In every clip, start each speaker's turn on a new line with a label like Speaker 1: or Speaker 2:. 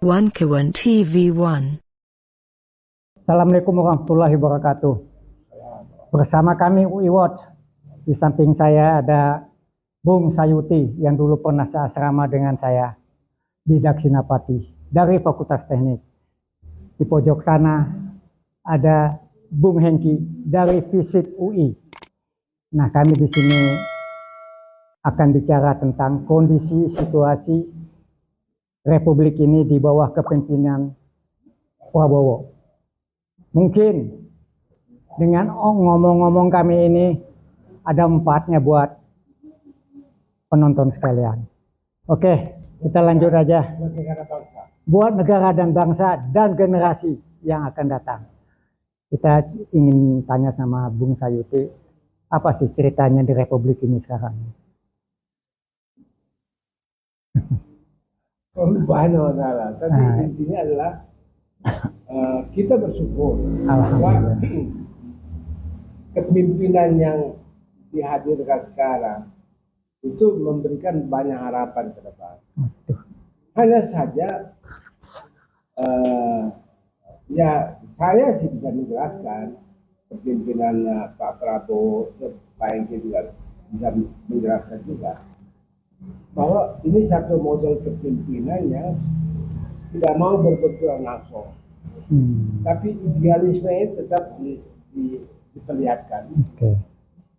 Speaker 1: Wankawan TV1.
Speaker 2: Assalamualaikum warahmatullahi wabarakatuh. Bersama kami UI Watch. Di samping saya ada Bung Sayuti yang dulu pernah seasrama dengan saya di Daksinapati dari Fakultas Teknik. Di pojok sana ada Bung Hengki dari FISIP UI. Nah, kami di sini akan bicara tentang kondisi situasi Republik ini di bawah kepemimpinan Prabowo. Mungkin dengan ngomong-ngomong kami ini ada manfaatnya buat penonton sekalian. Oke, kita lanjut aja. Buat negara dan bangsa dan generasi yang akan datang. Kita ingin tanya sama Bung Sayuti, apa sih ceritanya di Republik ini sekarang?
Speaker 3: Banyak masalah, tapi intinya adalah kita bersyukur bahwa kepemimpinan yang dihadirkan sekarang itu memberikan banyak harapan ke depan. Hanya saja ya saya sih bisa menjelaskan kepemimpinan Pak Prabowo, Pak Hengki juga bisa menjelaskan juga bahwa ini satu model kepemimpinan yang tidak mau berbenturan langsung, tapi idealisme itu tetap diperlihatkan.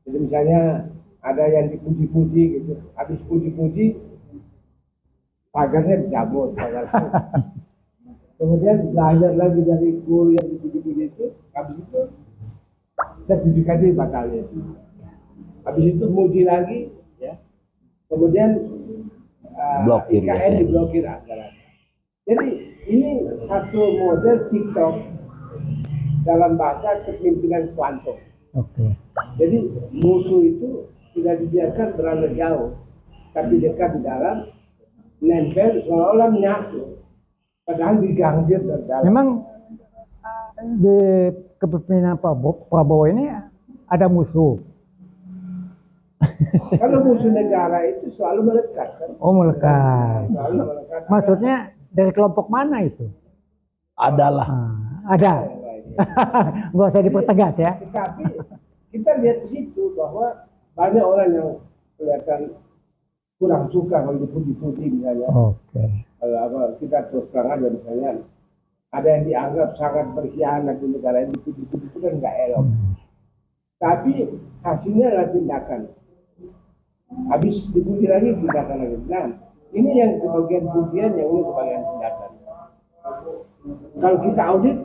Speaker 3: Jadi misalnya ada yang dipuji-puji gitu, habis puji-puji pagarnya dicabut, kemudian belajar lagi dari guru yang dipuji-puji itu, habis itu sertifikatnya dibatalkan, habis itu muji lagi, ya, kemudian IKN diblokir anggaran. Jadi ini satu model TikTok dalam bahasa kepemimpinan kuantum. Jadi musuh itu tidak dibiarkan berada jauh, tapi dekat di dalam, nempel seolah-olah menyatu, padahal digangsir dari dalam. Memang
Speaker 2: di kepemimpinan Prabowo ini ada musuh.
Speaker 3: Kalau musuh negara itu selalu melekat kan?
Speaker 2: Oh, melekat.
Speaker 3: Selalu melekat.
Speaker 2: Maksudnya dari kelompok mana itu?
Speaker 4: Adalah.
Speaker 2: Ada. Nggak usah dipertegas ya.
Speaker 3: Tetapi kita lihat di situ bahwa banyak orang yang kelihatan kurang suka kalau dipuji-puji misalnya. Kalau kita terus terang aja misalnya ada yang dianggap sangat berkhianat di negara ini, dipuji-puji itu kan nggak elok. Tapi hasilnya adalah tindakan. Habis dipuji lagi tindakan lagi. Nah, ini yang kebagian pujian, yang ini kebagian tindakan. Kalau kita audit,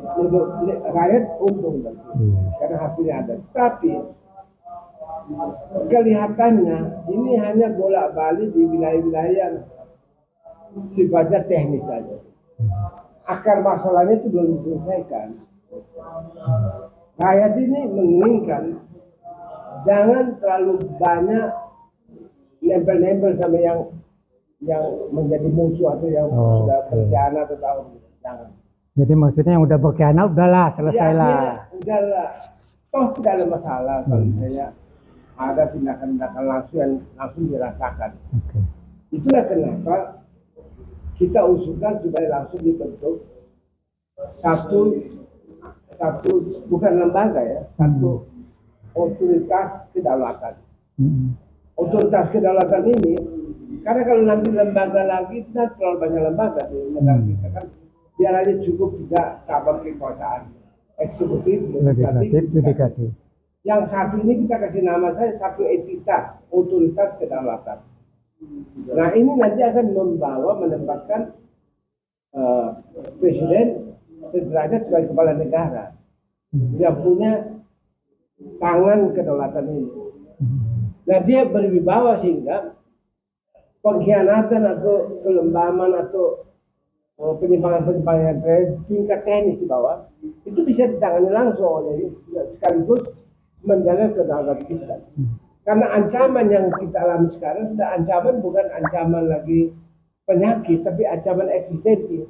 Speaker 3: rakyat untung karena hasilnya ada. Tapi kelihatannya ini hanya bolak-balik di wilayah-wilayah yang sifatnya teknis saja. Akar masalahnya itu belum diselesaikan. Rakyat ini menginginkan jangan terlalu banyak nempel-nempel sama yang menjadi musuh atau yang sudah berkhianat atau jangan.
Speaker 2: Jadi maksudnya yang udah berkhianat udahlah selesailah.
Speaker 3: Ya, udahlah. Toh tidak ada masalah kalau misalnya ada tindakan-tindakan langsung yang langsung dirasakan. Itulah kenapa kita usulkan supaya langsung dibentuk satu bukan lembaga ya, satu otoritas kedaulatan. Otoritas kedaulatan ini, karena kalau nanti lembaga lagi, kita terlalu banyak lembaga di negara kita kan, biar aja cukup juga cabang kekuasaan eksekutif, legislatif, yudikatif. Yang satu ini kita kasih nama saya satu entitas, otoritas kedaulatan. Nah ini nanti akan menempatkan presiden sederajat sebagai kepala negara yang punya tangan kedaulatan ini. Nah dia berwibawa sehingga pengkhianatan atau kelembaman atau penyimpangan tingkat teknis di bawah itu bisa ditangani langsung oleh sekaligus menjaga kedaulatan kita. Karena ancaman yang kita alami sekarang sudah ancaman bukan ancaman lagi penyakit, tapi ancaman eksistensi.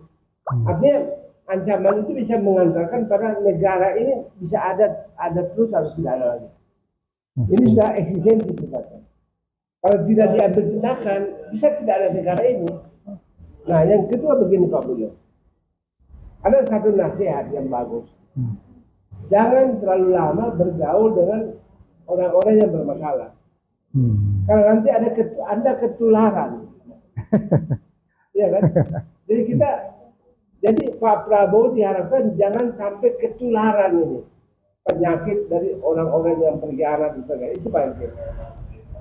Speaker 3: Artinya ancaman itu bisa mengantarkan pada negara ini bisa ada terus harus tidak ada lagi. Ini sudah eksistensi kita. Kalau tidak diambil tindakan, bisa tidak ada negara ini. Nah, yang kedua begini Pak Bulio. Ada satu nasihat yang bagus. Jangan terlalu lama bergaul dengan orang-orang yang bermasalah. Karena nanti Anda ketularan. Iya kan? Jadi Pak Prabowo diharapkan jangan sampai ketularan ini penyakit dari orang-orang yang berkhianat itu Pak RT.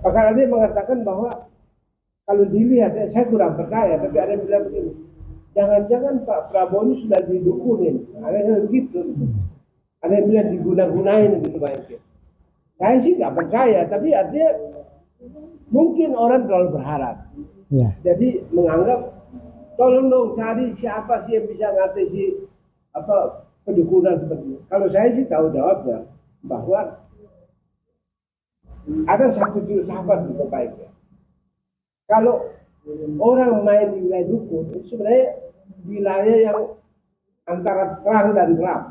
Speaker 3: Bahkan ada yang mengatakan bahwa kalau dilihat, saya kurang percaya, tapi ada yang bilang begini, jangan-jangan Pak Prabowo ini sudah didukunin. Ada yang begitu. Ada yang bilang diguna-gunain gitu Pak RT. Saya sih nggak percaya, tapi artinya mungkin orang terlalu berharap.
Speaker 2: Ya.
Speaker 3: Jadi menganggap tolong dong cari siapa sih yang bisa ngatasi pendukungan seperti ini. Kalau saya sih tahu jawabnya bahwa ada satu filsafat di baiknya. Kalau orang main di wilayah dukun itu sebenarnya wilayah yang antara terang dan gelap.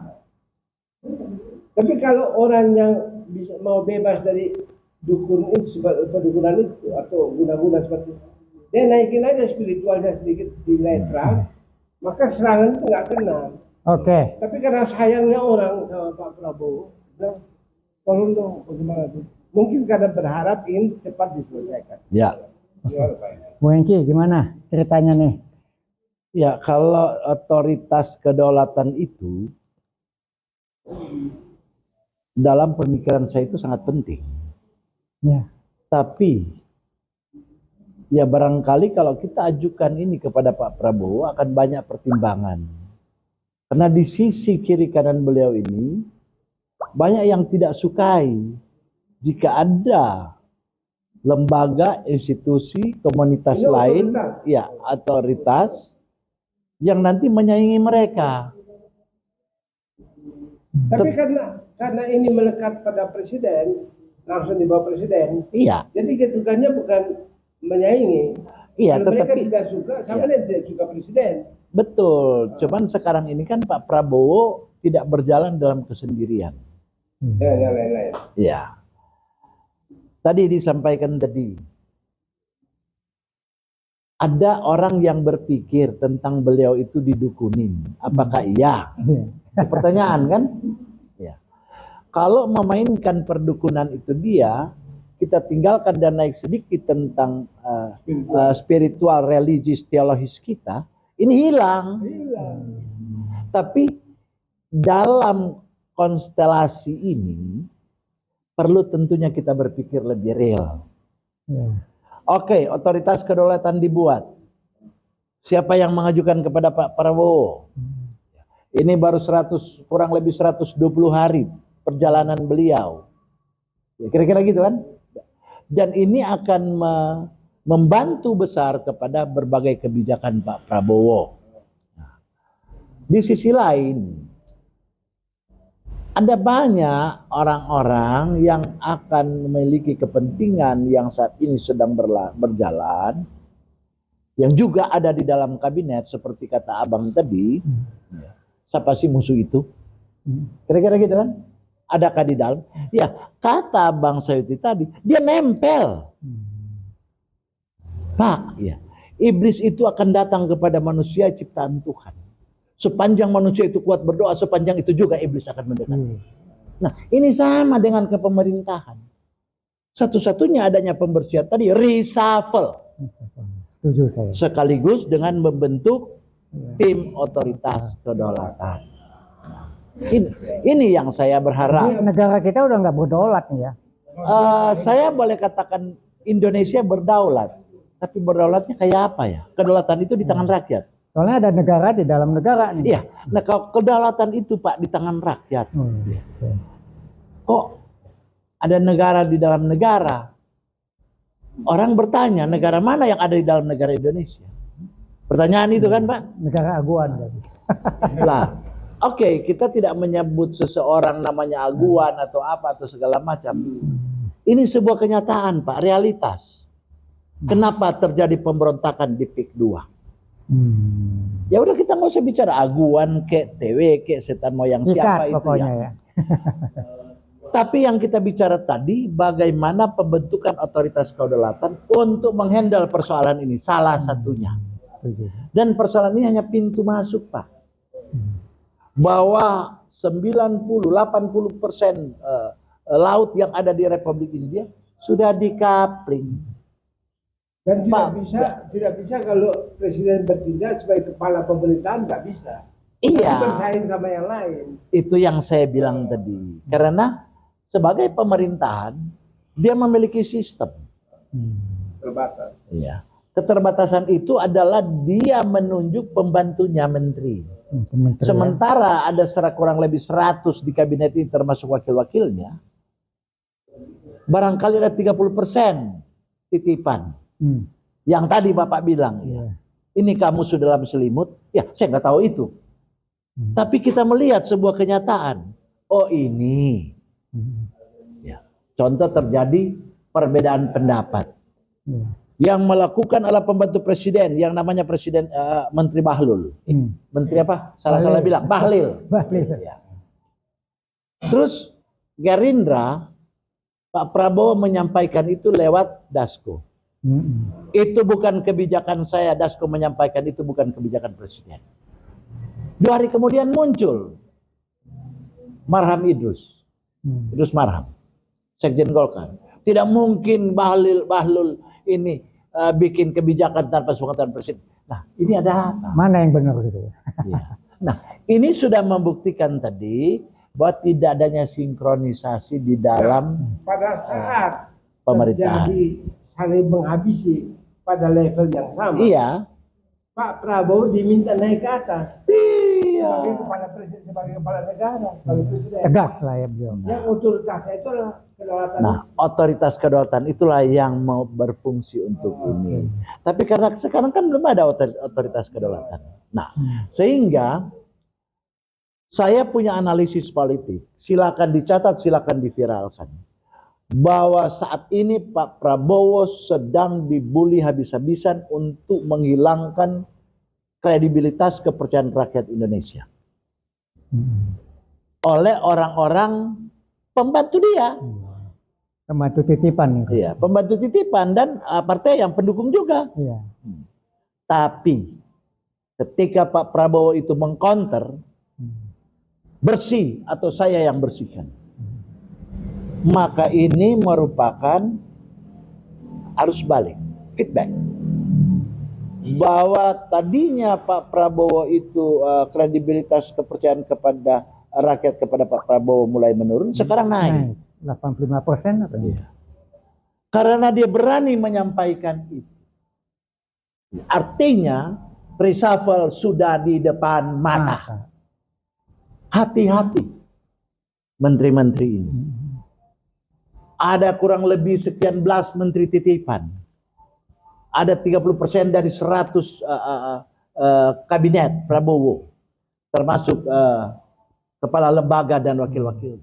Speaker 3: Tapi kalau orang yang bisa mau bebas dari dukun itu, pendukunan itu atau guna-guna seperti itu, dia naikin aja spiritualnya sedikit di wilayah terang, maka serangan itu nggak kena.
Speaker 2: Oke.
Speaker 3: Tapi karena sayangnya orang sama Pak Prabowo, tolong dong bagaimana itu? Mungkin karena berharap ingin cepat diselesaikan.
Speaker 4: Ya.
Speaker 2: Bu Hengki, gimana ceritanya nih?
Speaker 4: Ya, kalau otoritas kedaulatan itu dalam pemikiran saya itu sangat penting.
Speaker 2: Ya.
Speaker 4: Tapi ya barangkali kalau kita ajukan ini kepada Pak Prabowo akan banyak pertimbangan. Karena di sisi kiri kanan beliau ini banyak yang tidak sukai jika ada lembaga, institusi, komunitas lain, ya otoritas yang nanti menyaingi mereka.
Speaker 3: Tapi karena ini melekat pada presiden, langsung di bawah presiden.
Speaker 4: Iya.
Speaker 3: Jadi kedudukannya bukan menyaingi.
Speaker 4: Iya,
Speaker 3: kalau mereka
Speaker 4: tetapi
Speaker 3: tidak suka, sama dia tidak suka presiden.
Speaker 4: Betul. Cuman sekarang ini kan Pak Prabowo tidak berjalan dalam kesendirian.
Speaker 3: Dan yang lain-lain.
Speaker 4: Iya. Tadi disampaikan tadi, ada orang yang berpikir tentang beliau itu didukunin. Apakah iya? Itu pertanyaan kan? Ya. Kalau memainkan perdukunan itu dia, kita tinggalkan dan naik sedikit tentang spiritual, religius, teologis kita, ini hilang. Tapi dalam konstelasi ini perlu tentunya kita berpikir lebih real. Oke, otoritas kedaulatan dibuat. Siapa yang mengajukan kepada Pak Prabowo? Ini baru kurang lebih 120 hari perjalanan beliau. Ya, kira-kira gitu kan? Dan ini akan membantu besar kepada berbagai kebijakan Pak Prabowo. Di sisi lain, ada banyak orang-orang yang akan memiliki kepentingan yang saat ini sedang berjalan, yang juga ada di dalam kabinet seperti kata abang tadi. Siapa sih musuh itu? Kira-kira gitu kan? Adakah di dalam? Ya, kata Bang Sayuti tadi, dia nempel. Pak, ya, iblis itu akan datang kepada manusia ciptaan Tuhan. Sepanjang manusia itu kuat berdoa, sepanjang itu juga iblis akan mendekati. Nah, ini sama dengan kepemerintahan. Satu-satunya adanya pembersihan tadi reshuffle.
Speaker 2: Setuju saya.
Speaker 4: Sekaligus dengan membentuk tim otoritas kedaulatan. Ini yang saya berharap.
Speaker 2: Jadi negara kita udah nggak berdaulat nih ya.
Speaker 4: Saya boleh katakan Indonesia berdaulat, tapi berdaulatnya kayak apa ya? Kedaulatan itu di tangan rakyat.
Speaker 2: Soalnya ada negara di dalam negara nih.
Speaker 4: Iya, nah kalau kedaulatan itu Pak di tangan rakyat. Kok ada negara di dalam negara? Orang bertanya, negara mana yang ada di dalam negara Indonesia? Pertanyaan itu kan Pak?
Speaker 2: Negara aguan.
Speaker 4: Lah, oke, kita tidak menyebut seseorang namanya aguan atau apa atau segala macam. Ini sebuah kenyataan Pak, realitas. Kenapa terjadi pemberontakan di PIK 2? Ya udah kita nggak usah bicara aguan kek TW kek setan moyang siapa itu
Speaker 2: pokoknya
Speaker 4: ya. Tapi yang kita bicara tadi bagaimana pembentukan otoritas kedaulatan untuk menghandle persoalan ini salah satunya. Dan persoalan ini hanya pintu masuk Pak. bahwa 90-80% laut yang ada di Republik Indonesia sudah dikapling.
Speaker 3: Dan
Speaker 4: Pak,
Speaker 3: tidak bisa kalau presiden bertindak sebagai kepala pemerintahan, nggak bisa.
Speaker 4: Iya.
Speaker 3: Harus bersaing sama yang lain.
Speaker 4: Itu yang saya bilang tadi. Karena sebagai pemerintahan dia memiliki sistem.
Speaker 3: Terbatas.
Speaker 4: Iya. Keterbatasan itu adalah dia menunjuk pembantunya menteri. Sementara ada kurang lebih 100 di kabinet ini termasuk wakil-wakilnya. Barangkali ada 30% titipan. Yang tadi Bapak bilang, ya, ini kamu sudah dalam selimut. Ya, saya nggak tahu itu. Tapi kita melihat sebuah kenyataan. Oh ini. Ya. Contoh terjadi perbedaan pendapat. Yang melakukan adalah pembantu presiden yang namanya presiden Menteri Bahlil. Menteri apa? Salah bilang Bahlil. Ya. Terus Gerindra, Pak Prabowo menyampaikan itu lewat Dasko. Itu bukan kebijakan saya, Dasko menyampaikan itu bukan kebijakan presiden. 2 hari kemudian muncul Marham Idrus Marham, Sekjen Golkar. Tidak mungkin Bahlil ini bikin kebijakan tanpa sepengetahuan presiden. Nah, ini ada apa?
Speaker 2: Mana yang benar gitu?
Speaker 4: Ya. Nah, ini sudah membuktikan tadi bahwa tidak adanya sinkronisasi di dalam
Speaker 3: pada saat
Speaker 4: pemerintahan.
Speaker 3: terjadi saling menghabisi pada level yang sama.
Speaker 4: Iya.
Speaker 3: Pak Prabowo diminta naik ke atas.
Speaker 4: Iya.
Speaker 3: Sebagai kepala presiden, sebagai kepala negara, sebagai presiden.
Speaker 2: Tegas lah ya beliau.
Speaker 3: Yang otoritasnya itu adalah kedaulatan.
Speaker 4: Nah, otoritas kedaulatan itulah yang mau berfungsi untuk ini. Tapi karena sekarang kan belum ada otoritas kedaulatan. Nah, sehingga saya punya analisis politik. Silakan dicatat, silakan diviralkan. Bahwa saat ini Pak Prabowo sedang dibully habis-habisan untuk menghilangkan kredibilitas kepercayaan rakyat Indonesia oleh orang-orang pembantu dia.
Speaker 2: Pembantu titipan.
Speaker 4: Iya, pembantu titipan dan partai yang pendukung juga.
Speaker 2: Iya.
Speaker 4: Tapi ketika Pak Prabowo itu mengcounter, bersih atau saya yang bersihkan, maka ini merupakan arus balik, feedback. Bahwa tadinya Pak Prabowo itu kredibilitas kepercayaan kepada rakyat kepada Pak Prabowo mulai menurun, sekarang naik.
Speaker 2: 85% apa?
Speaker 4: Iya. Karena dia berani menyampaikan itu. Artinya reshuffle sudah di depan mata. Hati-hati menteri-menteri ini. Ada kurang lebih sekian belas menteri titipan. Ada 30% dari 100 kabinet Prabowo. Termasuk kepala lembaga dan wakil-wakil.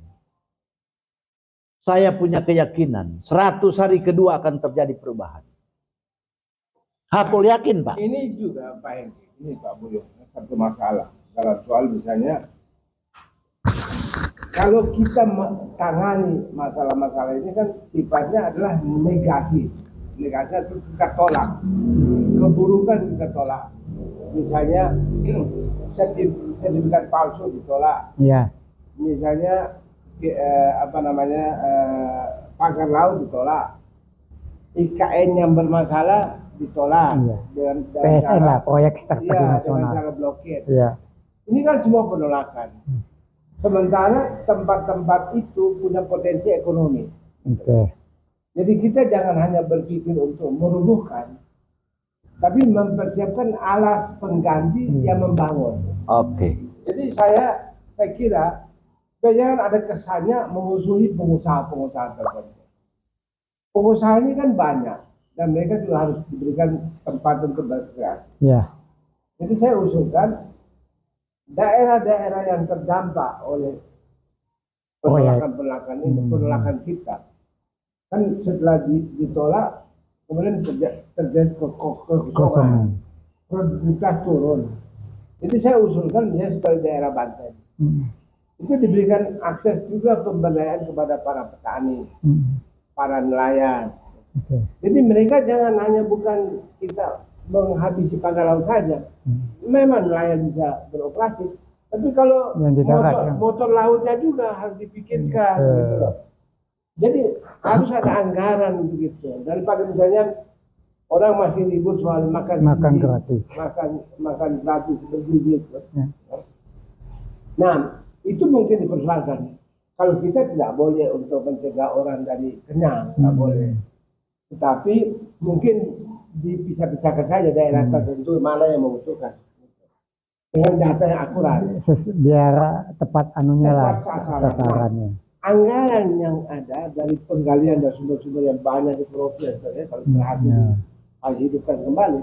Speaker 4: Saya punya keyakinan 100 hari kedua akan terjadi perubahan. Hakul yakin, Pak.
Speaker 3: Ini juga Pak Henry, ini Pak Bulio, satu masalah. Kalau soal misalnya, kalau kita tangani masalah-masalah ini kan sifatnya adalah negasi. Negasi itu kita tolak. Keburukan kita tolak. Misalnya sertifikat palsu ditolak.
Speaker 2: Iya.
Speaker 3: Misalnya pagar laut ditolak. IKN yang bermasalah ditolak.
Speaker 2: Iya.
Speaker 3: Dengan
Speaker 2: PSN lah, proyek strategis
Speaker 3: dengan
Speaker 2: nasional.
Speaker 3: cara blokir.
Speaker 2: Iya.
Speaker 3: Ini kan semua penolakan. Sementara tempat-tempat itu punya potensi ekonomi.
Speaker 2: Oke.
Speaker 3: Jadi kita jangan hanya berpikir untuk merubuhkan, tapi mempersiapkan alas pengganti yang membangun.
Speaker 4: Oke.
Speaker 3: Jadi saya kira jangan ada kesannya memusuhi pengusaha-pengusaha tertentu. Pengusaha ini kan banyak dan mereka juga harus diberikan tempat untuk bergerak.
Speaker 2: Iya.
Speaker 3: Jadi saya usulkan daerah-daerah yang terdampak oleh penolakan-penolakan ini, penolakan kita, kan setelah ditolak kemudian terjadi kekosongan, produktivitas turun. Jadi saya usulkan misalnya seperti daerah Banten, itu diberikan akses juga pemberdayaan kepada para petani, para nelayan. Jadi mereka jangan hanya bukan kita menghabisi pagar laut saja. Memang nelayan bisa beroperasi, Tapi kalau
Speaker 2: Yang di darat, ya.
Speaker 3: motor lautnya juga harus dipikirkan. Gitu loh. Jadi harus ada anggaran untuk itu. Daripada misalnya orang masih ribut soal makan gizi,
Speaker 2: gratis.
Speaker 3: makan gratis bergizi.
Speaker 2: Ya.
Speaker 3: Nah, itu mungkin dipersoalkan. Kalau kita tidak boleh untuk mencegah orang dari kenyang, tidak boleh. Tetapi mungkin dipisah-pisahkan saja daerah tertentu mana yang membutuhkan dengan data yang akurat.
Speaker 2: Biar tepat anunya lah
Speaker 3: sasarannya. Anggaran yang ada dari penggalian dan sumber-sumber yang banyak di provinsi, kalau berhasil dihidupkan kembali,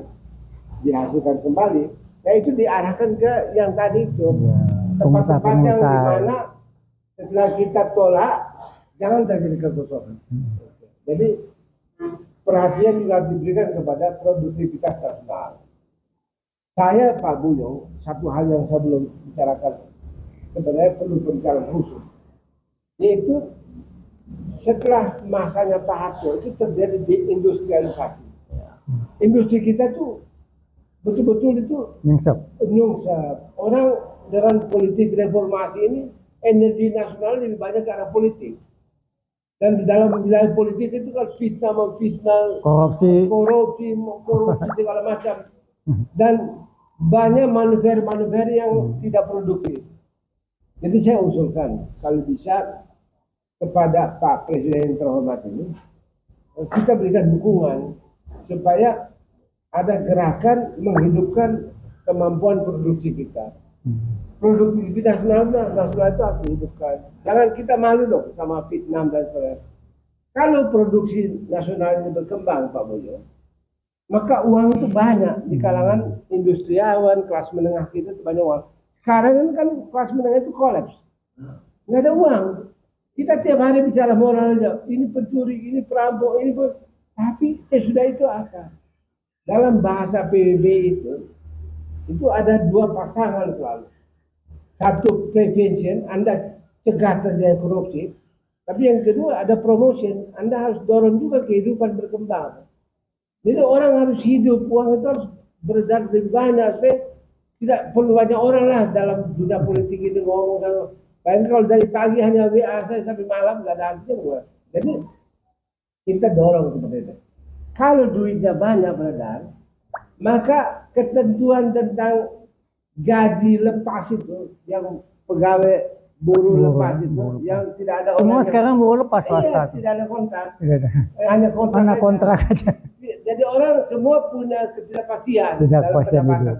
Speaker 3: dihasilkan kembali, nah itu diarahkan ke yang tadi itu tempat-tempat yang dimana setelah kita tolak jangan terjadi kekosongan. Jadi perhatian juga diberikan kepada produktivitas nasional. Saya Pak Buyo, satu hal yang saya belum bicarakan sebenarnya perlu pembicaraan khusus, yaitu setelah masanya Pak Harto itu terjadi deindustrialisasi. Industri kita tuh betul-betul itu nyungsep. Orang dengan politik reformasi ini energi nasional lebih banyak ke arah politik. Dan di dalam wilayah politik itu kan fitnah, korupsi segala macam. Dan banyak manuver yang tidak produktif. Jadi saya usulkan kalau bisa kepada Pak Presiden yang terhormat ini kita berikan dukungan supaya ada gerakan menghidupkan kemampuan produksi kita. Produktivitas nasional itu harus dihidupkan. Jangan kita malu dong sama Vietnam dan sebagainya. Kalau produksi nasional ini berkembang Pak Boyo, maka uang itu banyak di kalangan industriawan, kelas menengah kita itu banyak uang. Sekarang kan kelas menengah itu kolaps, nggak ada uang. Kita tiap hari bicara moral aja, ini pencuri, ini perampok, ini tapi sesudah itu akan. Dalam bahasa PBB itu ada dua pasangan selalu. Satu prevention, Anda cegah terjadi korupsi. Tapi yang kedua ada promotion, Anda harus dorong juga kehidupan berkembang. Jadi orang harus hidup, uang itu harus beredar lebih banyak. Tidak perlu banyak orang lah dalam dunia politik itu ngomong. Bayangkan kalau dari pagi hanya WA saya sampai malam nggak ada artinya. Jadi kita dorong seperti itu. Kalau duitnya banyak beredar, maka ketentuan tentang gaji lepas itu yang pegawai buruh lepas itu yang tidak ada
Speaker 2: semua sekarang buruh lepas swasta.
Speaker 3: Tidak ada kontrak.
Speaker 2: Hanya kontrak aja.
Speaker 3: Jadi orang semua punya ketidakpastian dalam pendapatan.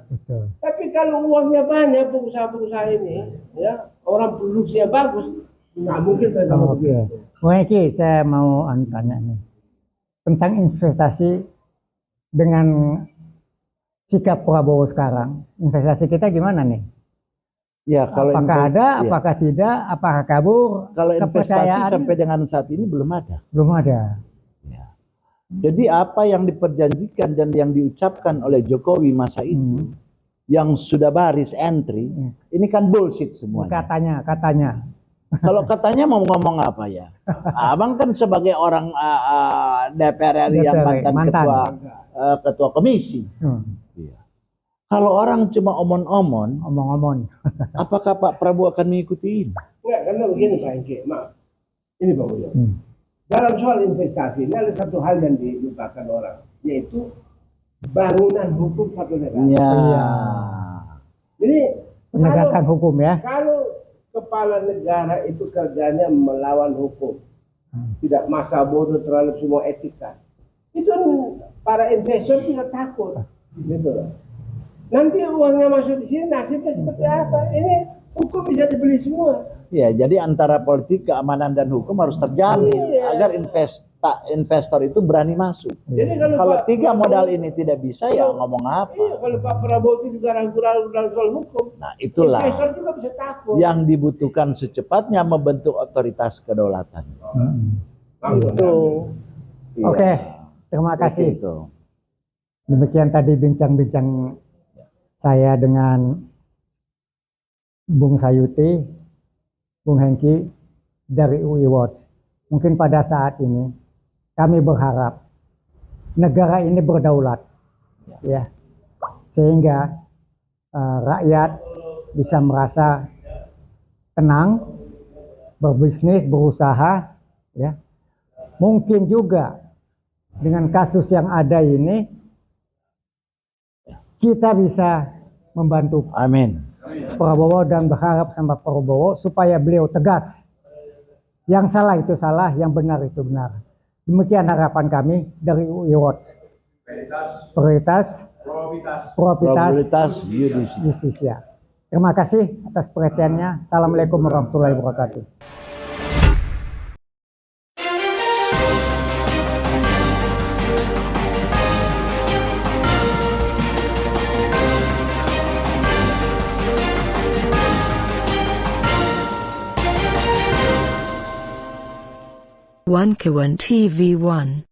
Speaker 3: Tapi kalau uangnya banyak pengusaha-pengusaha ini, ya orang produksinya bagus, nggak mungkin mereka begitu.
Speaker 2: Oke, saya mau tanya nih tentang investasi dengan sikap Prabowo sekarang. Investasi kita gimana nih?
Speaker 4: Ya, kalau
Speaker 2: apakah ada, apakah tidak, apakah kabur?
Speaker 4: Kalau investasi sampai dengan saat ini belum ada.
Speaker 2: Belum ada.
Speaker 4: Ya. Jadi apa yang diperjanjikan dan yang diucapkan oleh Jokowi masa itu, yang sudah baris entry, ini kan bullshit semua.
Speaker 2: Katanya.
Speaker 4: Kalau katanya mau ngomong apa ya? Abang kan sebagai orang DPR RI yang mantan ketua komisi. Iya. Kalau orang cuma omong-omong, apakah Pak Prabowo akan mengikuti ini?
Speaker 3: Enggak, karena begini Pak Hengki, maaf. Ini Pak Boyo. Dalam soal investasi, ini ada satu hal yang dilupakan orang, yaitu bangunan hukum satu negara.
Speaker 2: Ya.
Speaker 3: Jadi
Speaker 2: penegakan hukum ya.
Speaker 3: Kalau kepala negara itu kerjanya melawan hukum, tidak masa bodoh terhadap semua etika, itu para investor juga takut, gitu loh. Nanti uangnya masuk di sini, nasibnya seperti apa? Ini hukum bisa dibeli semua.
Speaker 4: Ya, jadi antara politik, keamanan dan hukum harus terjalin agar investor itu berani masuk.
Speaker 3: Jadi
Speaker 4: kalau tiga modal ini tidak bisa, ya ngomong apa?
Speaker 3: Iya, kalau Pak Prabowo itu juga ragu-ragu dalam soal hukum.
Speaker 4: Nah, itulah
Speaker 3: investor juga bisa takut.
Speaker 4: Yang dibutuhkan secepatnya membentuk otoritas kedaulatan. Itu.
Speaker 2: Oke, terima kasih. Demikian tadi bincang-bincang saya dengan Bung Sayuti, Bung Hengki dari UI Watch. Mungkin pada saat ini kami berharap negara ini berdaulat, ya, sehingga rakyat bisa merasa tenang, berbisnis, berusaha, ya. Mungkin juga dengan kasus yang ada ini kita bisa membantu
Speaker 4: Amin.
Speaker 2: Prabowo dan berharap sama Prabowo supaya beliau tegas. Yang salah itu salah, yang benar itu benar. Demikian harapan kami dari UI Watch. Prioritas,
Speaker 4: Probabilitas
Speaker 2: justisia. Terima kasih atas perhatiannya. Assalamualaikum warahmatullahi wabarakatuh.
Speaker 1: One Kawan TV 1